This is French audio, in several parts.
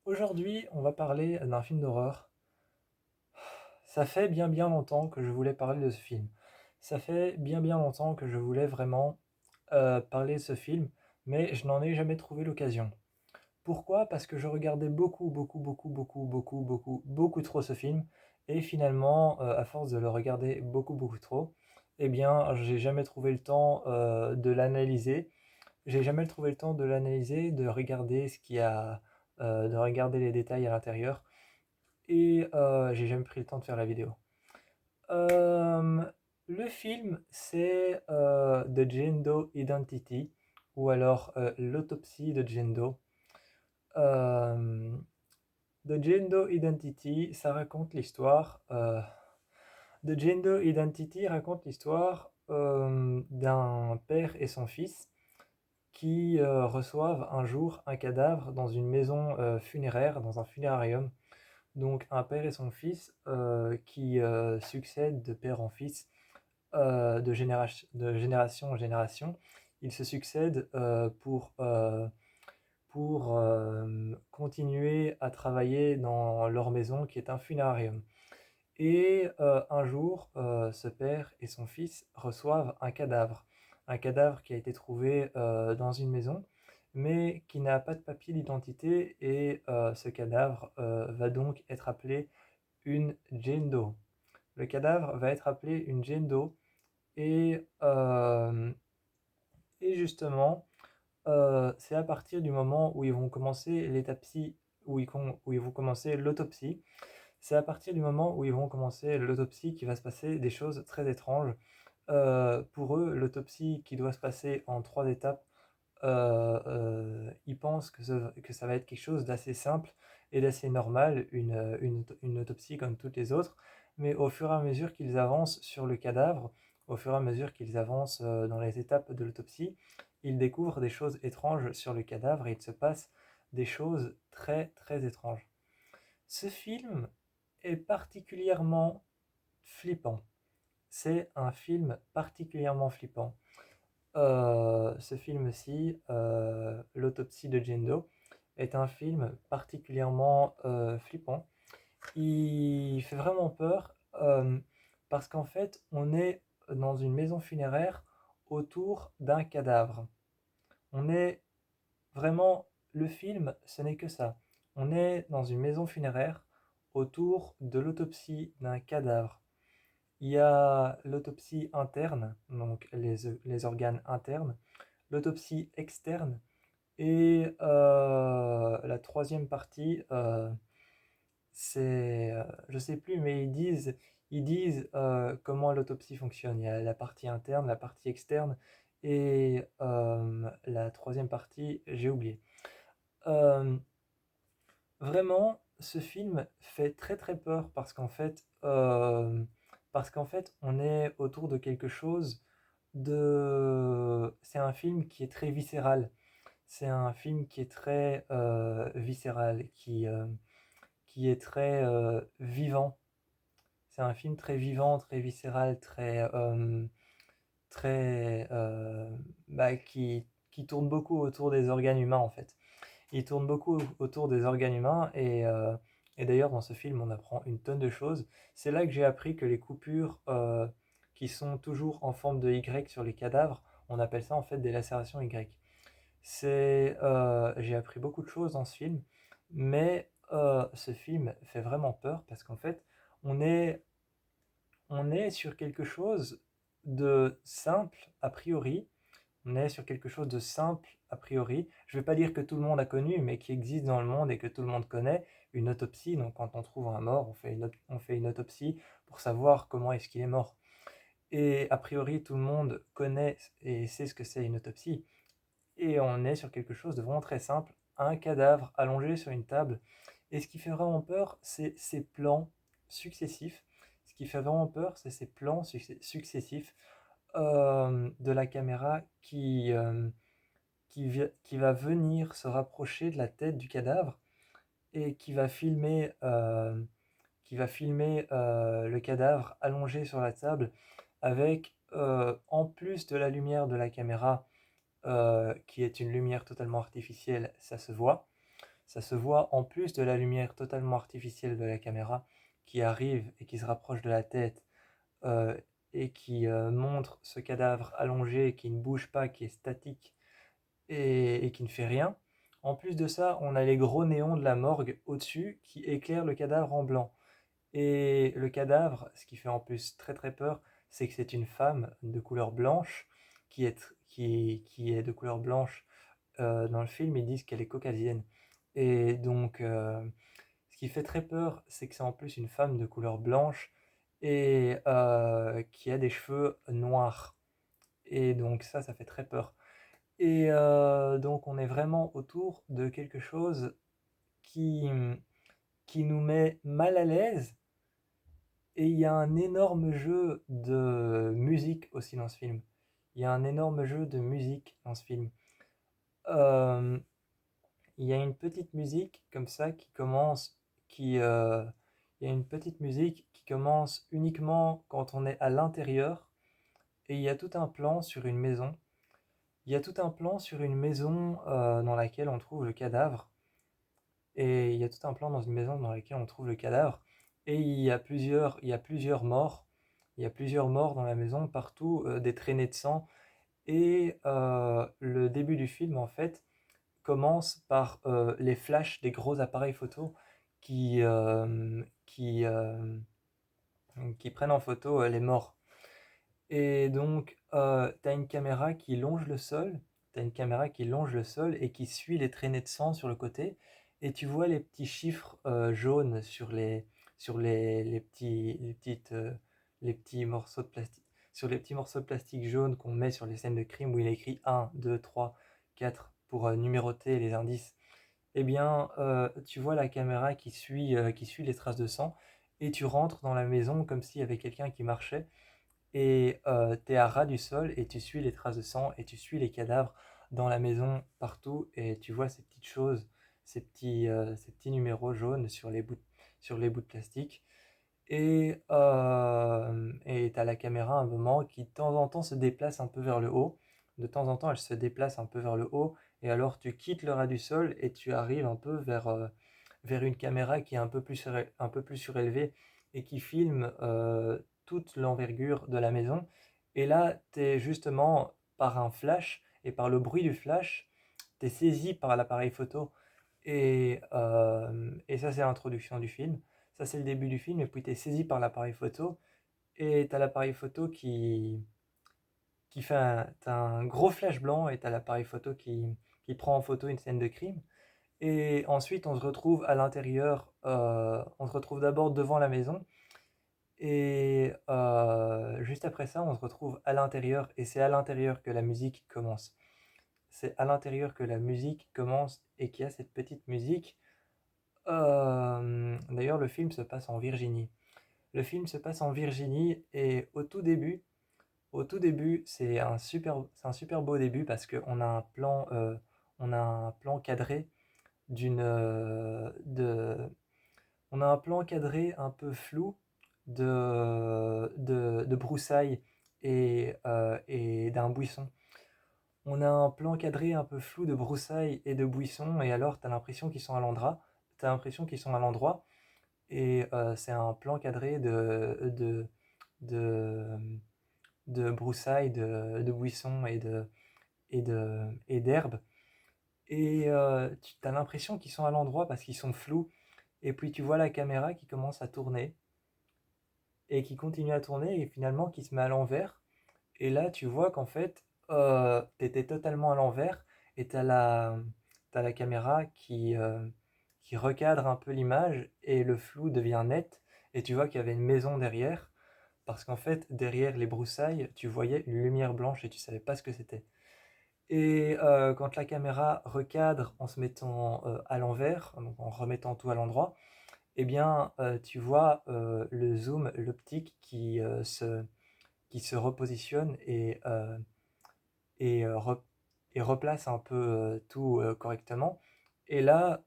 Aujourd'hui, on va parler d'un film d'horreur. Ça fait bien bien longtemps que je voulais parler de ce film. Ça fait bien bien longtemps que je voulais vraiment parler de ce film, mais je n'en ai jamais trouvé l'occasion. Pourquoi? Parce que je regardais beaucoup, beaucoup, beaucoup, beaucoup, beaucoup, beaucoup, beaucoup trop ce film, et finalement, à force de le regarder beaucoup, beaucoup trop, eh bien, j'ai jamais trouvé le temps de l'analyser. J'ai jamais trouvé le temps de l'analyser, de regarder de regarder les détails à l'intérieur, et j'ai jamais pris le temps de faire la vidéo. Euh, le film, c'est The Jane Doe Identity, ou alors l'autopsie de Jane Doe. Euh, The Jane Doe Identity, ça raconte l'histoire. The Jane Doe Identity raconte l'histoire d'un père et son fils qui reçoivent un jour un cadavre dans une maison funéraire, dans un funérarium. Donc un père et son fils qui succèdent de père en fils, de génération en génération. Ils se succèdent pour continuer à travailler dans leur maison qui est un funérarium. Et un jour, ce père et son fils reçoivent un cadavre qui a été trouvé dans une maison, mais qui n'a pas de papier d'identité, et ce cadavre va donc être appelé une Jane Doe. Le cadavre va être appelé une Jane Doe, et, et justement, c'est à partir du moment où ils vont commencer l'étapsie, où ils vont commencer l'autopsie, c'est à partir du moment où ils vont commencer l'autopsie qu'il va se passer des choses très étranges. Pour eux, l'autopsie qui doit se passer en 3 étapes, ils pensent que ça va être quelque chose d'assez simple et d'assez normal, une autopsie comme toutes les autres. Mais au fur et à mesure qu'ils avancent sur le cadavre, au fur et à mesure qu'ils avancent dans les étapes de l'autopsie, ils découvrent des choses étranges sur le cadavre, et il se passe des choses très très étranges. Ce film est particulièrement flippant. C'est un film particulièrement flippant. Ce film-ci, L'autopsie de Jane Doe, est un film particulièrement flippant. Il fait vraiment peur parce qu'en fait, on est dans une maison funéraire autour d'un cadavre. On est vraiment, le film, ce n'est que ça. On est dans une maison funéraire autour de l'autopsie d'un cadavre. Il y a l'autopsie interne, donc les organes internes, l'autopsie externe, et la troisième partie, je sais plus, mais ils disent comment l'autopsie fonctionne. Il y a la partie interne, la partie externe, et la troisième partie, j'ai oublié. Euh, Vraiment, ce film fait très très peur parce qu'en fait, on est autour de quelque chose de. C'est un film qui est très viscéral. C'est un film qui est très viscéral, qui est très vivant. C'est un film très vivant, très viscéral, très qui tourne beaucoup autour des organes humains en fait. Il tourne beaucoup autour des organes humains, et d'ailleurs dans ce film on apprend une tonne de choses. C'est là que j'ai appris que les coupures qui sont toujours en forme de Y sur les cadavres, on appelle ça en fait des lacérations Y. J'ai appris beaucoup de choses dans ce film, mais ce film fait vraiment peur parce qu'en fait on est, on est sur quelque chose de simple a priori. On est sur quelque chose de simple a priori. Je ne vais pas dire que tout le monde a connu, mais qui existe dans le monde et que tout le monde connaît, une autopsie. Donc quand on trouve un mort, on fait une autopsie pour savoir comment est-ce qu'il est mort. Et a priori, tout le monde connaît et sait ce que c'est une autopsie. Et on est sur quelque chose de vraiment très simple, un cadavre allongé sur une table. Et ce qui fait vraiment peur, c'est ces plans successifs. Ce qui fait vraiment peur, c'est ces plans successifs de la caméra qui va venir se rapprocher de la tête du cadavre, et qui va filmer le cadavre allongé sur la table avec, en plus de la lumière de la caméra, qui est une lumière totalement artificielle, ça se voit. Ça se voit en plus de la lumière totalement artificielle de la caméra qui arrive et qui se rapproche de la tête euh, et qui montre ce cadavre allongé qui ne bouge pas, qui est statique et qui ne fait rien. En plus de ça, on a les gros néons de la morgue au-dessus qui éclairent le cadavre en blanc. Et le cadavre, ce qui fait en plus très très peur, c'est que c'est une femme de couleur blanche qui est de couleur blanche. Dans le film, ils disent qu'elle est caucasienne. Et donc, ce qui fait très peur, c'est que c'est en plus une femme de couleur blanche et qui a des cheveux noirs. Et donc ça fait très peur. Et donc on est vraiment autour de quelque chose qui, qui nous met mal à l'aise. Et il y a un énorme jeu de musique aussi dans ce film. Il y a un énorme jeu de musique dans ce film. Euh, il y a une petite musique comme ça qui commence, il y a une petite musique qui commence uniquement quand on est à l'intérieur. Et il y a tout un plan sur une maison. Il y a tout un plan sur une maison dans laquelle on trouve le cadavre. Et il y a tout un plan dans une maison dans laquelle on trouve le cadavre. Et il y a plusieurs morts. Il y a plusieurs morts dans la maison, partout, des traînées de sang. Et le début du film, en fait, commence par les flashs des gros appareils photo qui, euh, qui, euh, qui prennent en photo les morts. Et donc, t'as une caméra qui longe le sol, t'as une caméra qui longe le sol et qui suit les traînées de sang sur le côté, et tu vois les petits chiffres jaunes sur les petits morceaux de plastique, sur les petits morceaux de plastique jaunes qu'on met sur les scènes de crime où il est écrit 1, 2, 3, 4 pour numéroter les indices. Eh bien, tu vois la caméra qui suit les traces de sang, et tu rentres dans la maison comme s'il y avait quelqu'un qui marchait et tu es à ras du sol et tu suis les traces de sang et tu suis les cadavres dans la maison partout et tu vois ces petites choses, ces petits numéros jaunes sur les bouts de plastique. Et tu as la caméra à un moment qui de temps en temps se déplace un peu vers le haut. De temps en temps, elle se déplace un peu vers le haut et alors tu quittes le ras du sol et tu arrives un peu vers une caméra qui est un peu plus surélevée et qui filme toute l'envergure de la maison. Et là, tu es justement par un flash et par le bruit du flash, tu es saisi par l'appareil photo. Et ça, c'est l'introduction du film. Ça, c'est le début du film. Et puis, tu es saisi par l'appareil photo. Et tu as l'appareil photo qui fait t'as un gros flash blanc et tu as l'appareil photo qui prend en photo une scène de crime. Et ensuite, on se retrouve à l'intérieur. On se retrouve d'abord devant la maison. Et juste après ça, on se retrouve à l'intérieur. Et c'est à l'intérieur que la musique commence. C'est à l'intérieur que la musique commence et qu'il y a cette petite musique. D'ailleurs, le film se passe en Virginie. Le film se passe en Virginie et au tout début, c'est un super beau début parce on a un plan cadré d'une, on a un plan cadré un peu flou de broussailles et d'un buisson. On a un plan cadré un peu flou de broussailles et de buissons, et alors t'as l'impression qu'ils sont à l'endroit. T'as l'impression qu'ils sont à l'endroit, et c'est un plan cadré de, de broussailles, de buissons et d'herbes. Et tu as l'impression qu'ils sont à l'endroit parce qu'ils sont flous. Et puis tu vois la caméra qui commence à tourner, et qui continue à tourner, et finalement qui se met à l'envers. Et là, tu vois qu'en fait, t'étais totalement à l'envers et t'as la caméra qui recadre un peu l'image et le flou devient net. Et tu vois qu'il y avait une maison derrière parce qu'en fait, derrière les broussailles, tu voyais une lumière blanche et tu savais pas ce que c'était. Et quand la caméra recadre en se mettant à l'envers, donc en remettant tout à l'endroit, eh bien, tu vois le zoom, l'optique qui se repositionne et, et replace un peu tout correctement. Et là,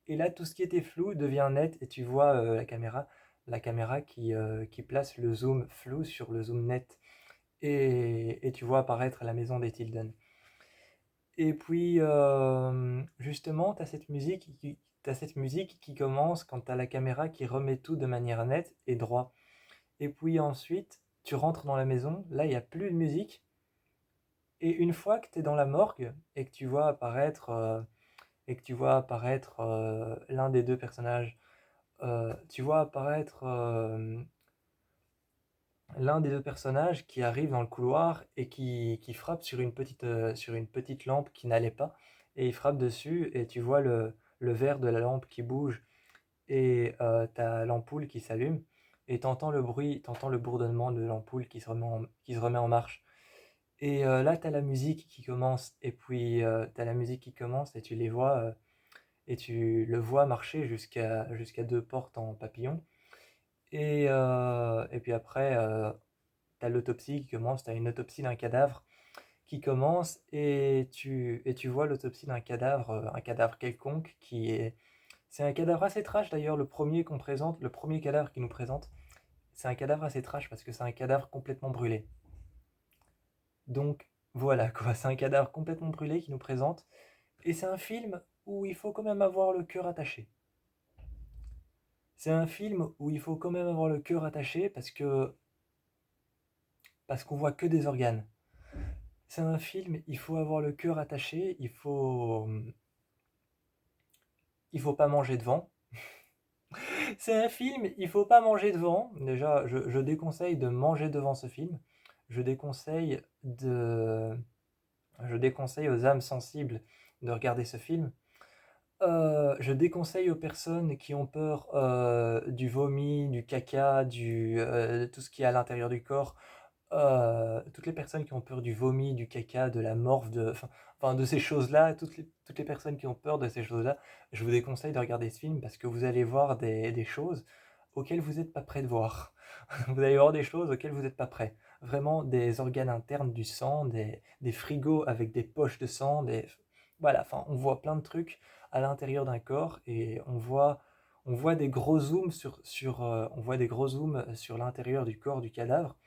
et là, tout ce qui était flou devient net et tu vois la caméra qui place le zoom flou sur le zoom net. Et tu vois apparaître la maison des Tilden. Et puis, justement, t'as cette musique qui commence quand t'as la caméra qui remet tout de manière nette et droit. Et puis ensuite, tu rentres dans la maison, là, il n'y a plus de musique. Et une fois que tu es dans la morgue et que tu vois apparaître l'un des deux personnages, tu vois apparaître l'un des deux personnages qui arrive dans le couloir et qui frappe sur une petite lampe qui n'allait pas. Et il frappe dessus et tu vois le verre de la lampe qui bouge et t'as l'ampoule qui s'allume et t'entends le bourdonnement de l'ampoule qui se remet en marche. Et là, t'as la musique qui commence et puis t'as la musique qui commence et tu les vois et tu le vois marcher jusqu'à deux portes en papillon. Et puis après, t'as l'autopsie qui commence, t'as une autopsie d'un cadavre qui commence et tu vois l'autopsie d'un cadavre, un cadavre quelconque qui est... C'est un cadavre assez trash d'ailleurs, le premier qu'on présente, le premier cadavre qu'il nous présente, c'est un cadavre assez trash parce que c'est un cadavre complètement brûlé. Donc voilà quoi, c'est un cadavre complètement brûlé qui nous présente. Et c'est un film où il faut quand même avoir le cœur attaché. C'est un film où il faut quand même avoir le cœur attaché parce qu'on voit que des organes. C'est un film, il faut avoir le cœur attaché, il faut pas manger devant. C'est un film, il faut pas manger devant. Déjà, je déconseille de manger devant ce film. Je déconseille de, je déconseille aux âmes sensibles de regarder ce film. Je déconseille aux personnes qui ont peur du vomi, du caca, de tout ce qui est à l'intérieur du corps. Toutes les personnes qui ont peur du vomi, du caca, de la morve, enfin, de ces choses-là, toutes les personnes qui ont peur de ces choses-là, je vous déconseille de regarder ce film parce que vous allez voir des choses auxquelles vous n'êtes pas prêt de voir. Vous allez voir des choses auxquelles vous n'êtes pas prêt. Vraiment des organes internes, du sang, des frigos avec des poches de sang, voilà, enfin, on voit plein de trucs à l'intérieur d'un corps et on voit des gros zooms on voit des gros zooms sur l'intérieur du corps du cadavre.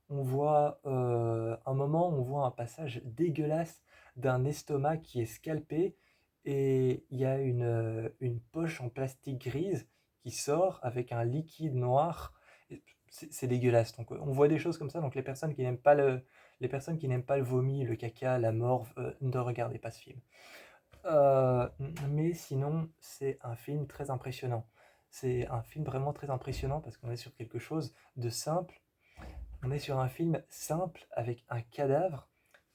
On voit un moment, on voit un passage dégueulasse d'un estomac qui est scalpé et il y a une poche en plastique grise qui sort avec un liquide noir. C'est dégueulasse. Donc on voit des choses comme ça. Donc les personnes qui n'aiment pas le vomi, le caca, la morve, ne regardez pas ce film. Mais sinon, c'est un film très impressionnant. C'est un film vraiment très impressionnant parce qu'on est sur quelque chose de simple. On est sur un film simple avec un cadavre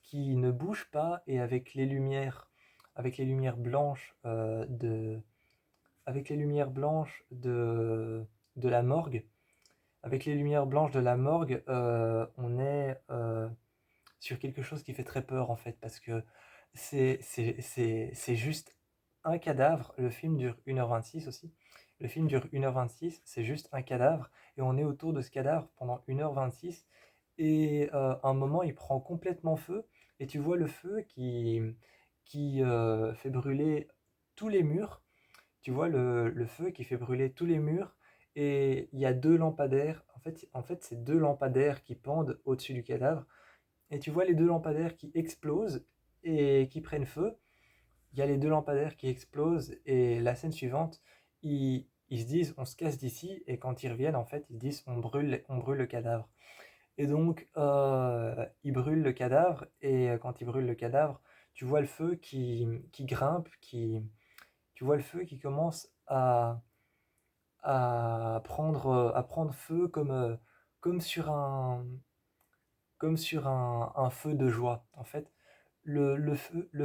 qui ne bouge pas et avec les lumières blanches avec les lumières blanches de la morgue. Avec les lumières blanches de la morgue, on est sur quelque chose qui fait très peur en fait, parce que c'est juste un cadavre. Le film dure 1h26 aussi. Le film dure 1h26, c'est juste un cadavre, et on est autour de ce cadavre pendant 1h26, et à un moment il prend complètement feu, et tu vois le feu qui fait brûler tous les murs. Tu vois le feu qui fait brûler tous les murs, et il y a deux lampadaires. En fait c'est deux lampadaires qui pendent au-dessus du cadavre, et tu vois les deux lampadaires qui explosent et qui prennent feu. Il y a les deux lampadaires qui explosent et la scène suivante, ils se disent on se casse d'ici, et quand ils reviennent en fait ils disent on brûle le cadavre. Et donc ils brûlent le cadavre, et quand ils brûlent le cadavre, tu vois le feu qui grimpe, tu vois le feu qui commence à prendre feu comme sur un feu de joie. En fait, le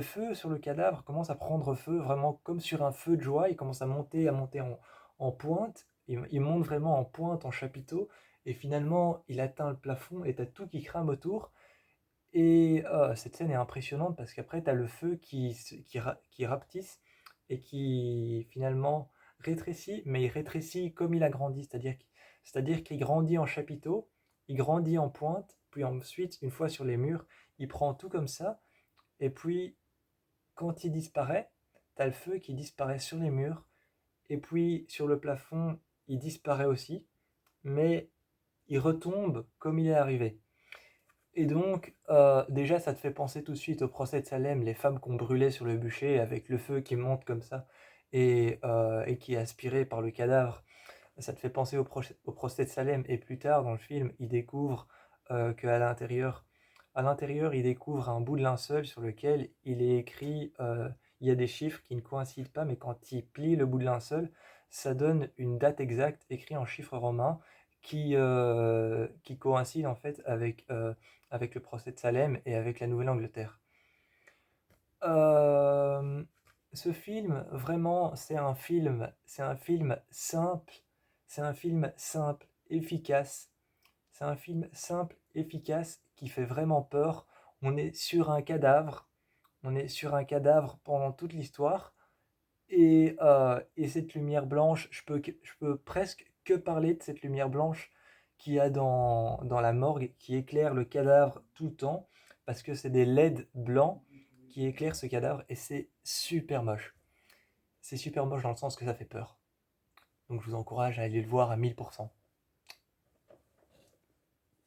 feu sur le cadavre commence à prendre feu vraiment comme sur un feu de joie. Il commence à monter en pointe. Il monte vraiment en pointe, en chapiteau. Et finalement, il atteint le plafond et t'as tout qui crame autour. Et cette scène est impressionnante parce qu'après, t'as le feu qui rapetisse et qui finalement rétrécit, mais il rétrécit comme il a grandi, c'est-à-dire qu'il grandit en chapiteau, il grandit en pointe, puis ensuite, une fois sur les murs, il prend tout comme ça, et puis quand il disparaît, t'as le feu qui disparaît sur les murs, et puis sur le plafond, il disparaît aussi, mais il retombe comme il est arrivé. Et donc, déjà, ça te fait penser tout de suite au procès de Salem, les femmes qu'on brûlait sur le bûcher avec le feu qui monte comme ça et qui est aspiré par le cadavre. Ça te fait penser au procès de Salem. Et plus tard, dans le film, il découvre qu'à l'intérieur, il découvre un bout de linceul sur lequel il est écrit, il y a des chiffres qui ne coïncident pas, mais quand il plie le bout de linceul, ça donne une date exacte écrite en chiffres romains qui coïncide en fait avec le procès de Salem et avec la Nouvelle-Angleterre. Euh, Ce film, vraiment, c'est un film simple, c'est un film simple, efficace. C'est un film simple, efficace, qui fait vraiment peur. On est sur un cadavre, on est sur un cadavre pendant toute l'histoire. Et cette lumière blanche, je peux presque que parler de cette lumière blanche qu'il y a dans la morgue, qui éclaire le cadavre tout le temps, parce que c'est des LED blancs qui éclairent ce cadavre, et c'est super moche. C'est super moche dans le sens que ça fait peur. Donc je vous encourage à aller le voir à 1000%.